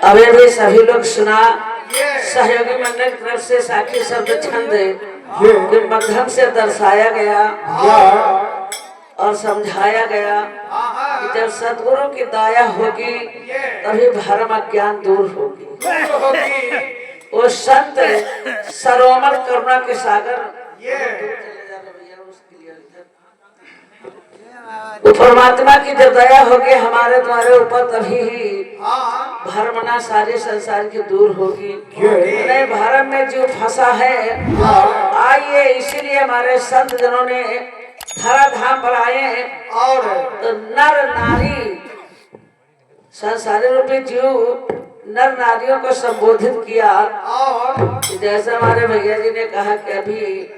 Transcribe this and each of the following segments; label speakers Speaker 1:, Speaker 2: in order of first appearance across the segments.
Speaker 1: अभी भी सभी लोग सुना सहयोगी मंडल की तरफ से साखी शब्द छंद के माध्यम से दर्शाया गया और समझाया गया कि जब सदगुरु की दया होगी तभी भरम अज्ञान दूर होगी। वो संत सरोवर करुणा के सागर वो परमात्मा की जब दया होगी हमारे द्वारे ऊपर तभी ही भरमना सारे संसार की दूर होगी। नहीं भरम में जो फंसा है आइए इसीलिए हमारे संत जनों ने धरा धाम पर आए और तो नर नारी संसारी रूपी जीव नर नारियों को संबोधित किया और जैसे हमारे भैया जी ने कहा कि अभी ये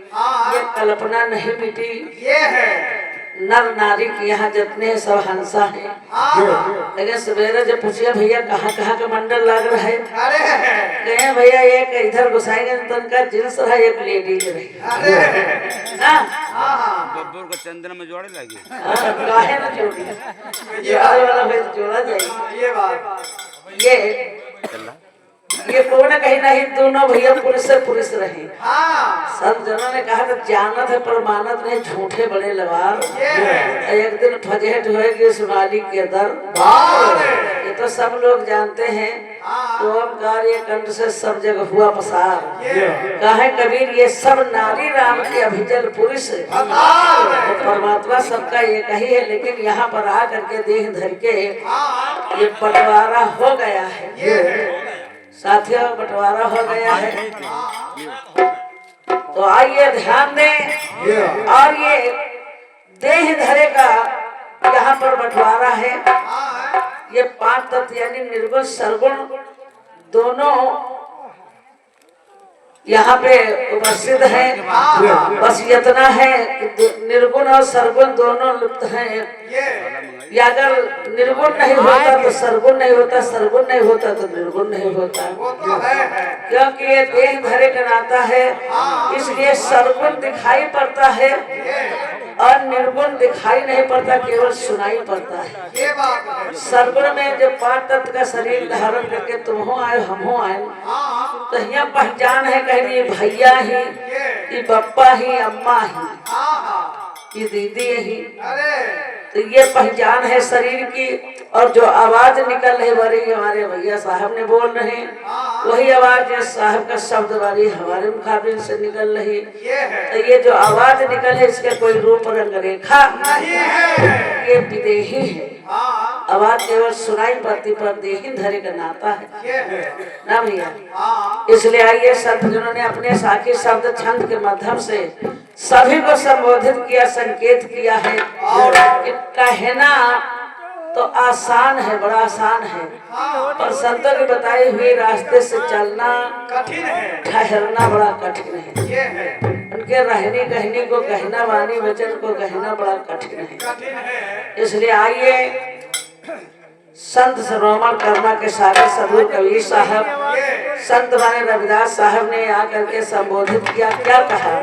Speaker 1: कल्पना नहीं मिटी, ये है नर नारी की यहाँ जितने सब हंसा है। लेकिन सवेरे जब पूछिए भैया कहाँ कहाँ का मंडल लग रहा है, कहे भैया एक इधर घुसाएंगे तो उनका जींस रहा एक लेडीज रही
Speaker 2: का चंदन में जोड़े लगे
Speaker 1: काहे ना जोड़ी वाला भाई जोड़ा जाए। ये कौन कहीं नहीं दोनों भैया पुरुष से पुरुष रहे। सब जनों ने कहा था जानत है पर मानत नहीं झूठे बड़े लवार। एक दिन फजेहट होएगी उस मालिक के दर, ये तो सब लोग जानते हैं। तो ओमकार ये कंठ से सब जगह हुआ पसार। कहे कबीर ये सब नारी राम के अभिजल पुरुष तो परमात्मा सबका एक ही है, लेकिन यहाँ पर आ करके देह धर के ये बंटवारा हो गया है। साथियों बंटवारा हो गया है तो आइए ध्यान दें। और ये देह धरे का यहाँ पर बंटवारा है। ये 5 तत्व यानी निर्गुण सरगुण दोनों यहाँ पे उपस्थित हैं। बस इतना है कि निर्गुण और सरगुण दोनों लुप्त हैं। या अगर निर्गुण नहीं होता तो सरगुण नहीं होता, सरगुण नहीं होता तो निर्गुण नहीं होता। क्योंकि ये देह धरे का नाता है, इसलिए सरगुण दिखाई पड़ता है और निर्गुण दिखाई नहीं पड़ता, केवल सुनाई पड़ता है। सरगुण में जब 5 तत्व का शरीर धारण करके तुम हो आए हम हो आए तो यहाँ पहचान है कहनी भैया ही, ये बप्पा ही, अम्मा ही, ये दीदी ही। तो ये पहचान है शरीर की। और जो आवाज निकल रही वाली हमारे भैया साहब ने बोल रहे वही आवाज साहब का शब्द वाली हमारे मुखाबिल से निकल रही। तो ये जो आवाज निकल है इसके कोई रूप रंग रेखा नहीं है, ये विदेही है। आवाज केवल सुनाई पड़ती पर देही धरे का नाता है ना भैया। इसलिए आइए संत जिन्होंने अपने साखी शब्द छंद के माध्यम से सभी को संबोधित किया, संकेत किया है। कि कहना तो आसान है, बड़ा आसान है, और संतों के बताए हुए रास्ते से चलना कठिन है, ठहरना बड़ा कठिन है। उनके रहने कहने को कहना, वाणी वचन को कहना बड़ा कठिन है। इसलिए आइए संत सरोवर करुणा के सागर सदगुरु कबीर साहब संत वाले रविदास साहब ने आकर के संबोधित किया। क्या कहा?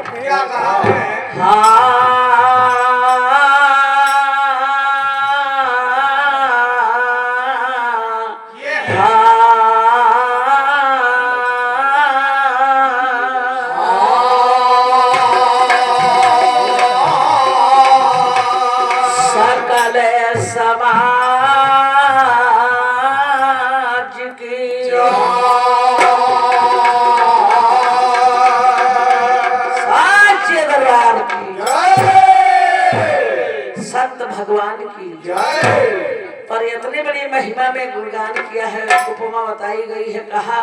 Speaker 1: भगवान की पर इतनी बड़ी महिमा में गुणगान किया है, उपमा बताई गई है। कहा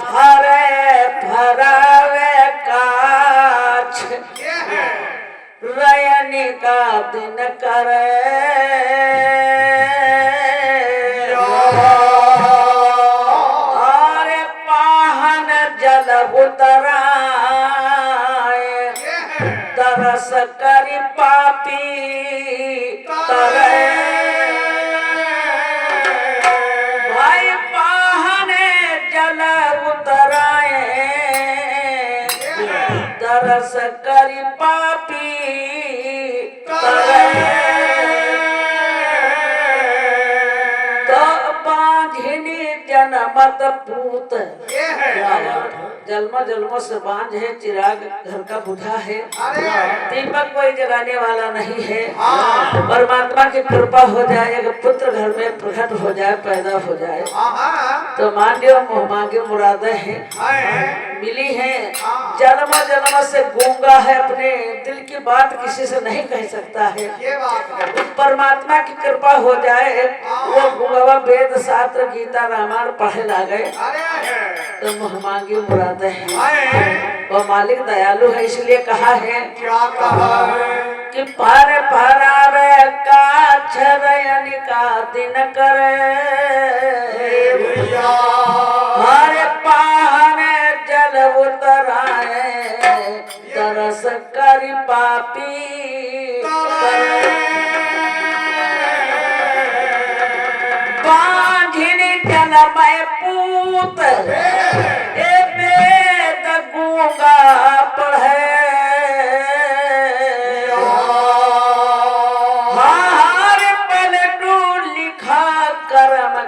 Speaker 1: फरे फरावे काछ रयनी का दिन करे और पाहन जल उतरा तरस करी पापी तरे भाई पाहने जल उतराए तरस करी पापी तरे तो बांझिनी जनमत पूत।
Speaker 3: ये है
Speaker 1: जन्म जन्मों से बांझ है, चिराग घर का बुझा है,
Speaker 3: अरे
Speaker 1: दीपक कोई जगाने वाला नहीं है। परमात्मा की कृपा हो जाए, अगर पुत्र घर में प्रकट हो जाए, पैदा हो जाए, तो मान लियो मोह मांगे मुरादें हैं, मिली है। जन्म जन्म से गूंगा है, अपने दिल की बात किसी से नहीं कह सकता है।
Speaker 3: ये बात है
Speaker 1: परमात्मा की कृपा हो जाए, वो गूंगा वेद शास्त्र गीता रामायण पढ़े लागे, तो मोह मांगी मुरादें हैं। वो मालिक दयालु है, इसलिए कहा है
Speaker 3: क्या कहा है
Speaker 1: कि पार पारार का दिन करे,
Speaker 3: भैया
Speaker 1: हरे पाने जल उतराए, तरस करी पापी करे। बांझिनी जनमय पूत, ए वेद गूंगा पढ़े,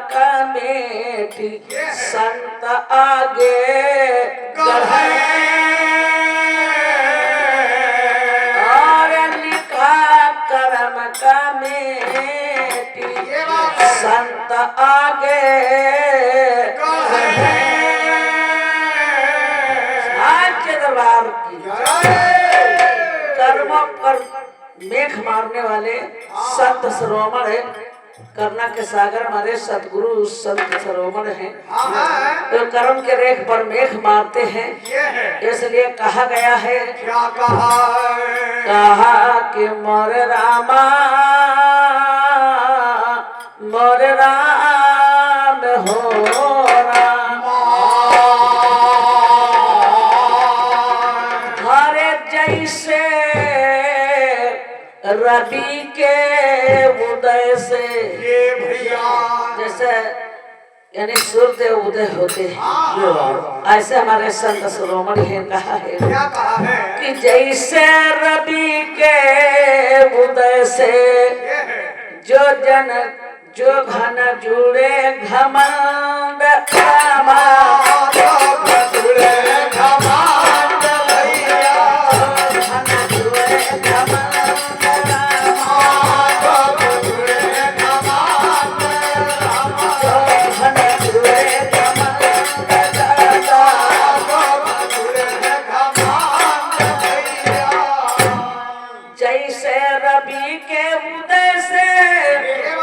Speaker 1: कमेटी संत आगे गढ़े, और लिखा कर्म कमेटी संत आगे गढ़े। आज के दरबार की कर्मों पर मेघ मारने वाले संत शिरोमण है, करना के सागर हमारे सतगुरु संत शिरोमण हैं, तो कर्म के रेख पर मेघ मारते हैं। इसलिए कहा गया है,
Speaker 3: क्या कहा है
Speaker 1: कहा कि मोर रामा मोर राम हो राम, हरे जैसे रवि के उदय से,
Speaker 3: ये भैया
Speaker 1: जैसे यानी सूर्य उदय होते हैं, ऐसे हमारे संत शिरोमणि हैं कहा है
Speaker 3: क्या कहा है
Speaker 1: कि जैसे रवि के उदय से जो जन जो घन जुड़े घमंड रामा,
Speaker 3: जुड़े घमंड भैया
Speaker 1: घन जुड़े घमंड रामा,
Speaker 3: जुड़े घमंड
Speaker 1: घन जुड़े घमंड रामा,
Speaker 3: जुड़े घमंड भैया
Speaker 1: जैसे रवि के उदय से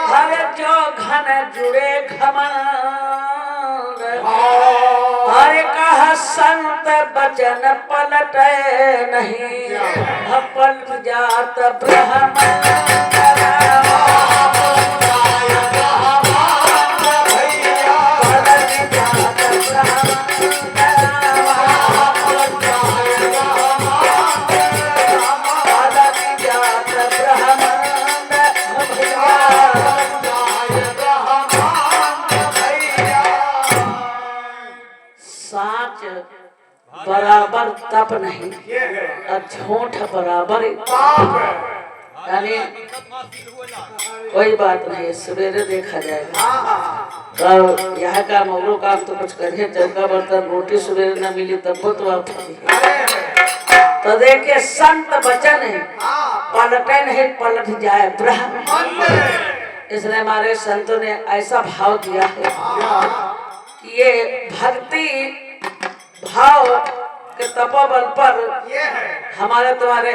Speaker 1: हर जो घन जुड़े घमंड, हर कहा संत बचन पलटे नहीं, पलट जात ब्रह्म बराबर तप नहीं, और झूठ बराबर यानी कोई बात नहीं, सवेरे देखा जाएगा। तो यहाँ का मोगलों का तो कुछ करिए, चौका बर्तन रोटी सवेरे न मिली तब तो आप तो देखिए संत वचन है, पलटे नहीं पलट जाए ब्रह्म। इसलिए हमारे संतों ने ऐसा भाव दिया है कि ये भक्ति भाव के तपोबल पर हमारे तुम्हारे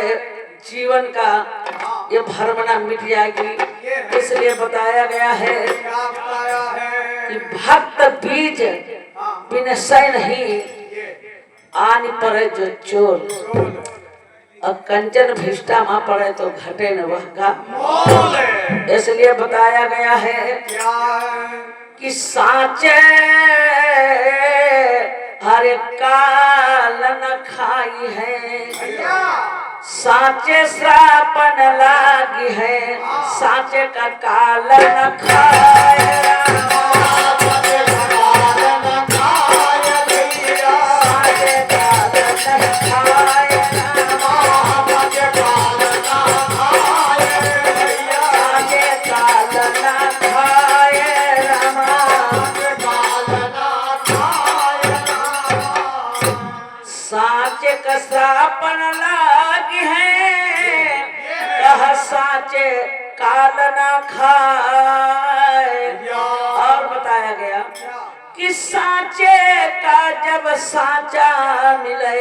Speaker 1: जीवन का ये भरमना मिट जाएगी। इसलिए बताया गया है कि भक्त बीज विनशय नहीं, आनी पड़े जो चोर, और कंचन भिष्टा मां पड़े तो घटे न वह का। इसलिए बताया गया है कि साचे हरे काल न खाई है, साचे श्रापन लागी है, साचे का काल न खाए, खाए रामा। सापन लागी है कह साचे काल ना खाए। और बताया गया कि साचे का जब साचा मिले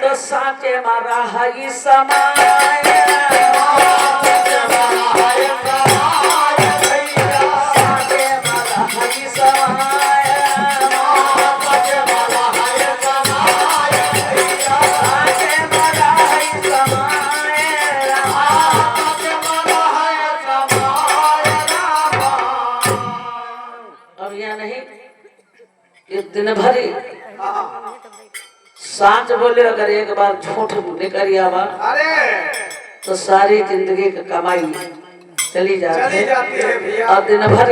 Speaker 1: तो साचे मारा है समाए। साचे मारा है समाए। अब यह नहीं कि दिन भरी साँच बोले अगर एक बार झूठ निकल आवा तो सारी जिंदगी की कमाई चली जाती है। और दिन भर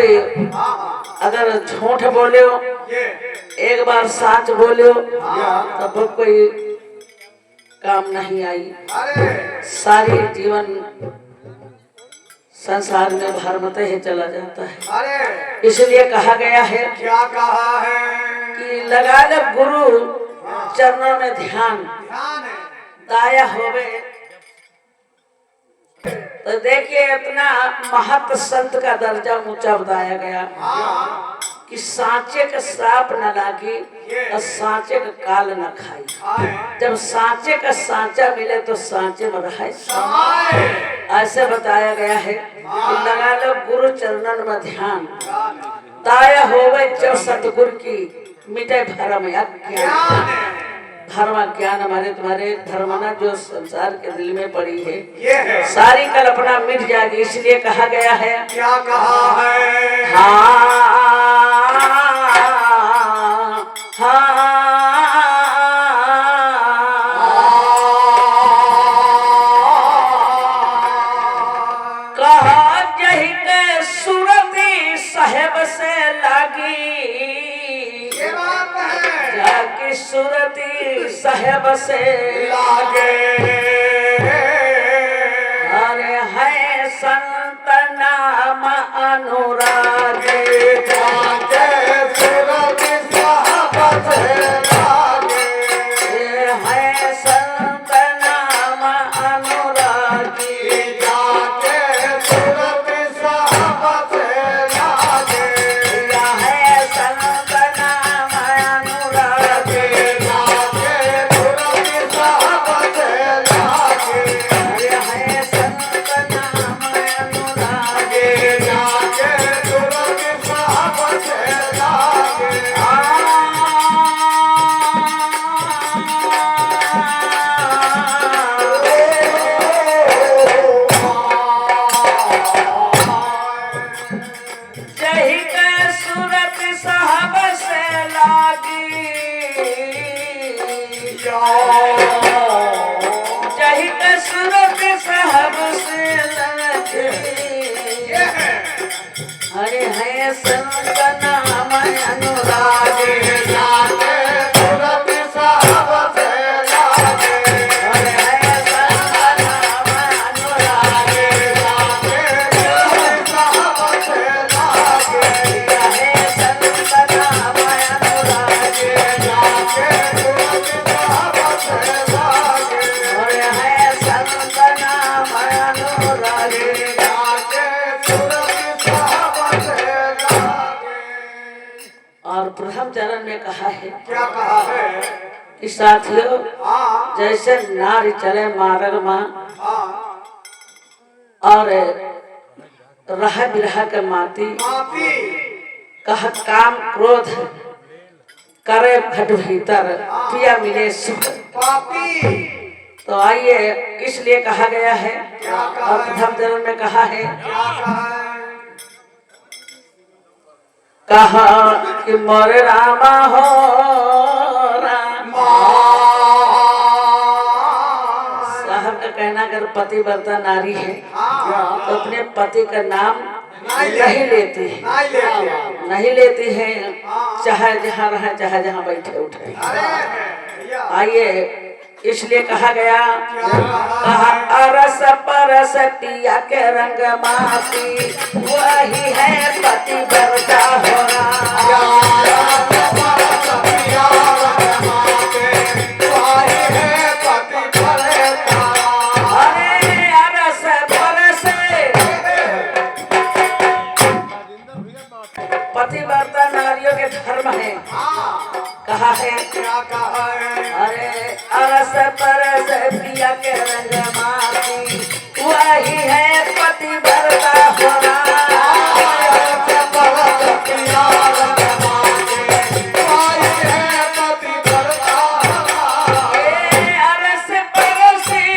Speaker 1: अगर झूठ बोले एक बार साँच बोले तब कोई काम नहीं आई। सारी जीवन संसार में भरमते ही चला जाता है। इसलिए कहा गया है
Speaker 3: क्या कहा है
Speaker 1: कि लगा ले गुरु चरणों में ध्यान दाया होवे। तो देखिए इतना महत संत का दर्जा ऊंचा बताया गया कि साँचे का श्राप न लागी और साँचे का काल न खाई। जब साँचे का साँचा मिले तो साँचे में रहे। ऐसे बताया गया है कि लगा लो गुरु चरणन में ध्यान दाया होवे जो सतगुरु की मिटे भरम अज्ञान। धर्म ज्ञान हमारे तुम्हारे धर्मना जो संसार के दिल में पड़ी है सारी कल्पना मिट जाएगी। इसलिए कहा गया है
Speaker 3: क्या कहा है
Speaker 1: कहा जही के सूरती साहेब से लागी जाकी सूरती साहेब से
Speaker 3: लागे
Speaker 1: अरे है संत नाम अनुरागे
Speaker 3: जाके सूरत साहब से लागे
Speaker 1: है संत नाम अनुरागी
Speaker 3: जाके सूरत साहब से लागे
Speaker 1: है संत नाम अनुरागी
Speaker 3: जाके सूरत साहब से लागे
Speaker 1: है संत नाम अनुरागी
Speaker 3: जाके सूरत साहब से लागे
Speaker 1: जही के सूरत साहब से लागी जही के सूरत साहब से लागी हरे है संत नाम अनुरागी
Speaker 3: जाके सूरत साहब से लागे
Speaker 1: हरे है संत नाम अनुरागी है संत नाम अनुरागी हरे है संत नाम अनुरागी। और प्रथम चरण में कहा है
Speaker 3: क्या कहा है
Speaker 1: कि साथियों
Speaker 3: हाँ
Speaker 1: जैसे नारी चले मार्ग में
Speaker 3: हाँ
Speaker 1: और रह बिरह के माती
Speaker 3: माती
Speaker 1: कह काम क्रोध करे घट भीतर पिया मिले सुख।
Speaker 3: पापी
Speaker 1: तो आइए इसलिए कहा गया है और प्रथम चरण में कहा है
Speaker 3: क्या कहा है
Speaker 1: कहा कि मोरे रामा हो राम। साहब का कहना अगर पति वर्ता नारी है तो अपने पति का नाम नहीं लेती है नहीं लेती है चाहे जहाँ रहे चाहे जहाँ बैठे उठे। आइए इसलिए कहा गया कहा अरस परस पिया के रंग माती वही है पति वर्ता हो राम। पतिव्रता नारियों के धर्म है। कहा है
Speaker 3: क्या कहा है?
Speaker 1: अरे अरस परस पिया के रंग माती वही है पतिव्रता होना। अरस परसी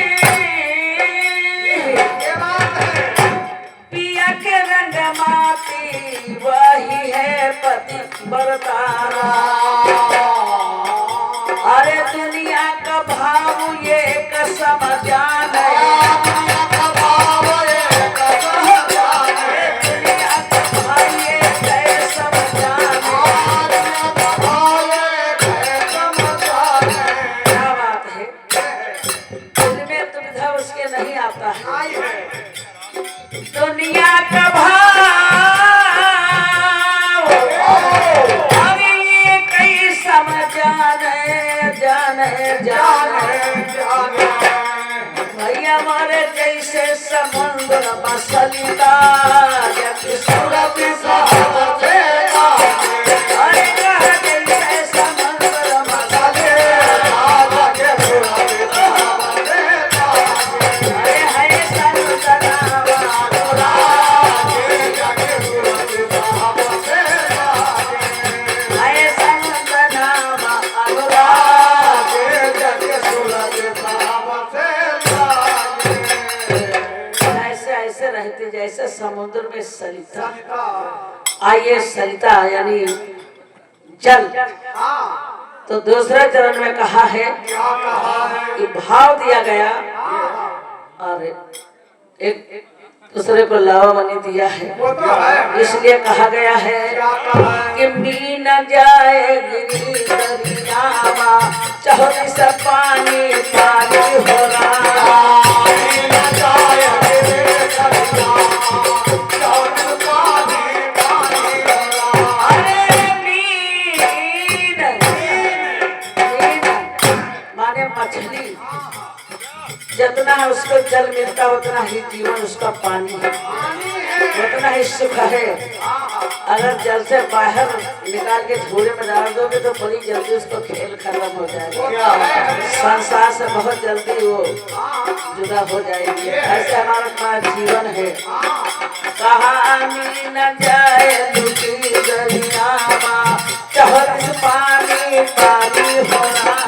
Speaker 1: पिया के रंग माती वही है पतिव्रता। अरे दुनिया का भाव ये कसम जाने, दुनिया का भाव ये कसम जाने, क्या बात है। दिल में दुविधा उसके नहीं आता है। दुनिया का भाव अरे ये कई समझाने जाने भैया मारे जैसे समुद्र मसलिता सूरत अरे कहा जैसे समुद्र मसलिता अरे है समुद्र रहते जैसे समुद्र में सरिता। आइए सरिता यानी जल। तो दूसरे चरण में कहा है कि भाव दिया गया और एक दूसरे को लावा बनी दिया है। इसलिए कहा गया है कि मी न जाए गिरी दरियावा चौरी से पानी पानी हो रहा। मछली जितना उसको जल मिलता उतना ही जीवन उसका पानी है, उतना ही सुख है। अगर जल से बाहर निकाल के झोले में डाल दोगे तो बड़ी जल्दी उसको खेल खत्म हो जाएगा, संसार से बहुत जल्दी वो जुदा हो जाएगी। ऐसे हमारा जीवन है। कहानी न जाए दरिया चौर पानी पानी होना।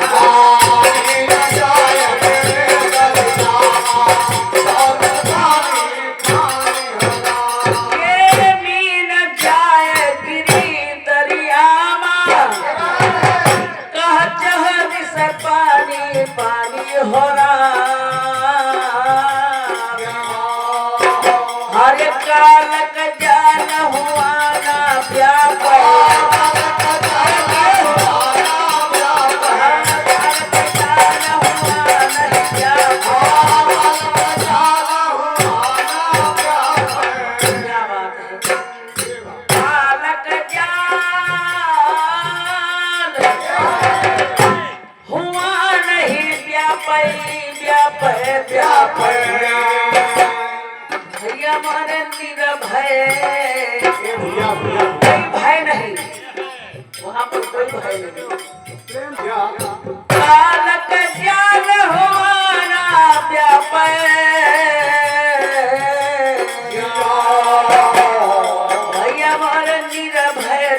Speaker 1: पानी हो रहा हर काल का जान हुआ ना भैया मारे निरभय कोई भय नहीं, वहाँ पर कोई भय नहीं। कालक ज्ञान होना व्यापय भैया मारे निरभय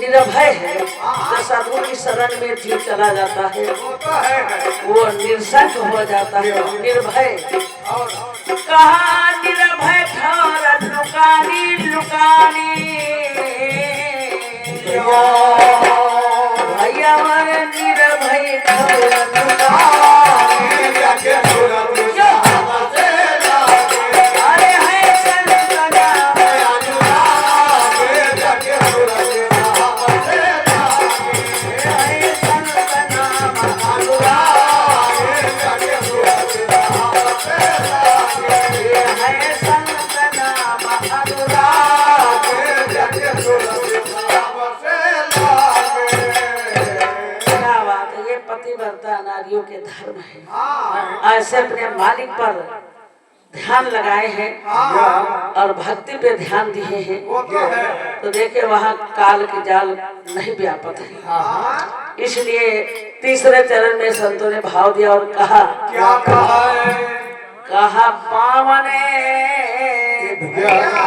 Speaker 1: निर्भय है। जो साधु की शरण में जीव चला जाता है वो निर्संग हो जाता है, निर्भय। कहा निर्भय ठौर लुकानी लुकानी भैया निर्भय ठौर लुकानी ऐसे अपने मालिक पर ध्यान लगाए हैं और भक्ति पे ध्यान दिए हैं,
Speaker 3: वो तो है।
Speaker 1: तो देखे वहाँ काल की जाल नहीं व्यापत है। इसलिए तीसरे चरण में संतों ने भाव दिया और कहा,
Speaker 3: क्या कहा है?
Speaker 1: कहा पावन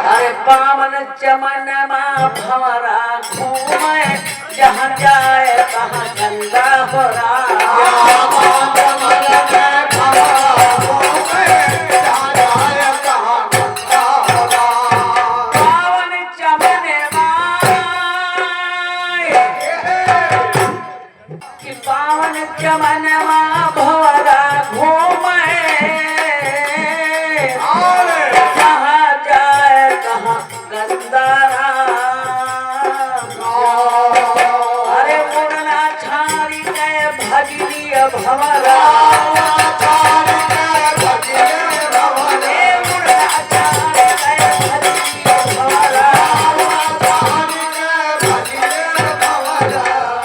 Speaker 1: अरे पावन चमन माँ भंवरा घूमे, जहाँ जाए कहाँ गंगा हो रहा। पावन चमन माँ कि पावन चमन माँ भंवरा घूमे, जहाँ जाए कहाँ गंदारा। अरे मुड़ना छाड़ी गए भजनी भंवरा, मुड़ना छाड़ी गए भजनी भंवरा।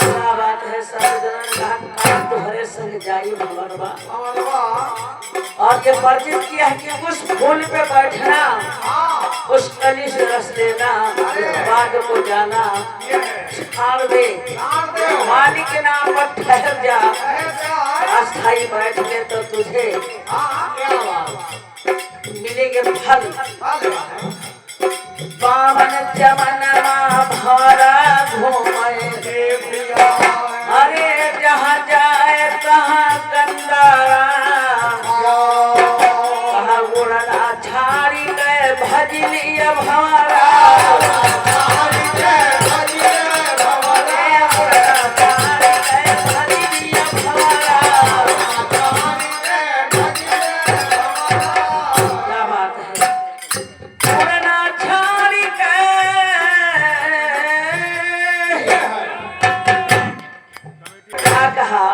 Speaker 1: क्या बात है सर्वजन का काम तुम्हारे संग जाई भंवरवा। और ये परिचित किया है कि उस फूल पे बैठना, उस कली से रस लेना, बाग को जाना, छाड़ दे मालिक के नाम पर ठहर जा, अस्थाई बैठ ले तो तुझे मिलेंगे फल। पावन चमन भंवरा घूमे, अरे जहाँ जाए कहाँ गंदारा। कहाँ उड़ना छाड़ी गए भजनी भंवरा, क्या बात है। उड़ना छाड़ी क्या कहा,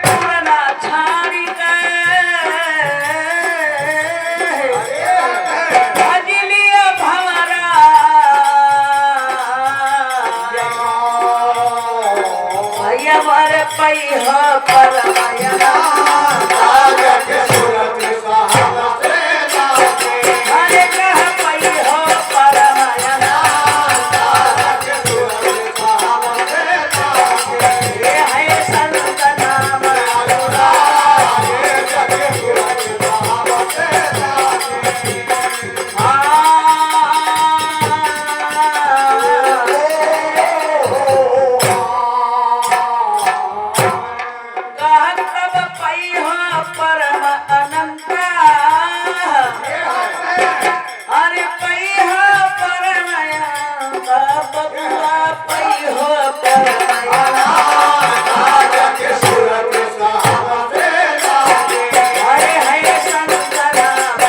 Speaker 1: उड़ना छाड़ी भजनी भंवरा। भैया मारे पई हो परमायना, अरे कह पई हो परमायना। ये है संत नाम कब पई हो परम अनंता। अरे पई हो परमयंता, बबुआ पई हो परमयंता। अरे है संत नाम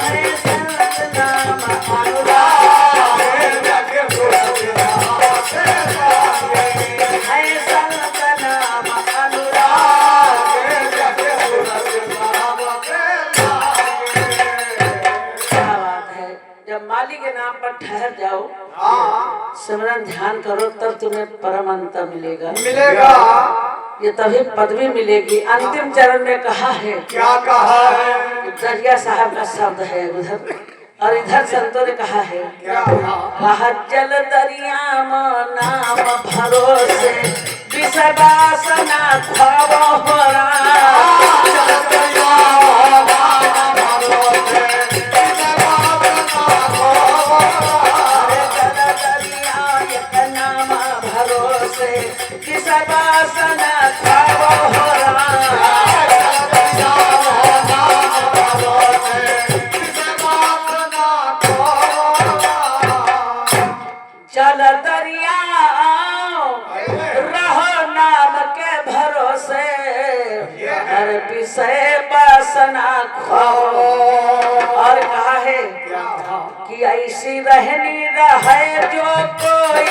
Speaker 1: है संत नाम अनुराग, है संत नाम अनुराग। क्या बात है। जब मालिक के नाम पर ठहर जाओ, सिमरन ध्यान करो, तब तुम्हें परम अंतर मिलेगा।
Speaker 3: मिलेगा।
Speaker 1: ये तभी पदवी मिलेगी। अंतिम चरण में कहा है,
Speaker 3: क्या कहा है?
Speaker 1: दरिया साहब का शब्द है उधर, और इधर संतों ने कहा है,
Speaker 3: क्या
Speaker 1: कहा जल दरिया नाम भरोसे, विषवासना खब होरा। अरे जल दरिया एक नाम भरोसे, विषवासना खब होरा। जल दरिया रहो नाम के भरोसे, हर विषय वासना खो। और कहा है कि ऐसी रहनी रहे जो कोई,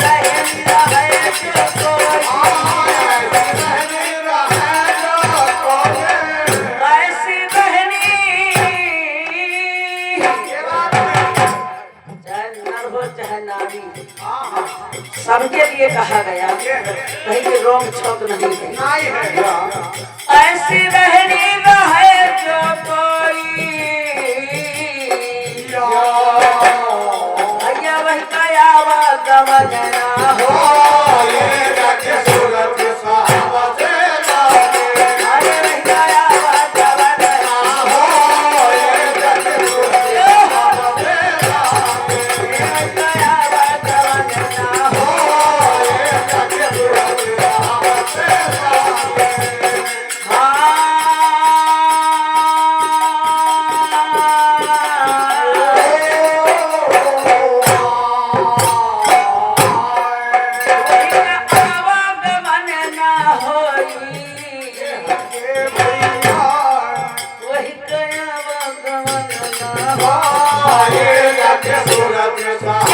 Speaker 1: रहनी रहे जो कोई, ऐसी रहनी नर हो चाहे नारी, सबके लिए कहा गया, कहीं के रोक छोक नहीं है।
Speaker 3: नहीं है
Speaker 1: ऐसी रहनी रहे जो कोई, भैया वही कया गमना हो।
Speaker 3: ये रखे सूरत साहब से
Speaker 1: अरे वही कया गमना हो,
Speaker 3: ये रखे सूरत साहब से
Speaker 1: वही कया गमना हो।
Speaker 3: ये रखे सूरत साहब से ये रखे सूरत साहब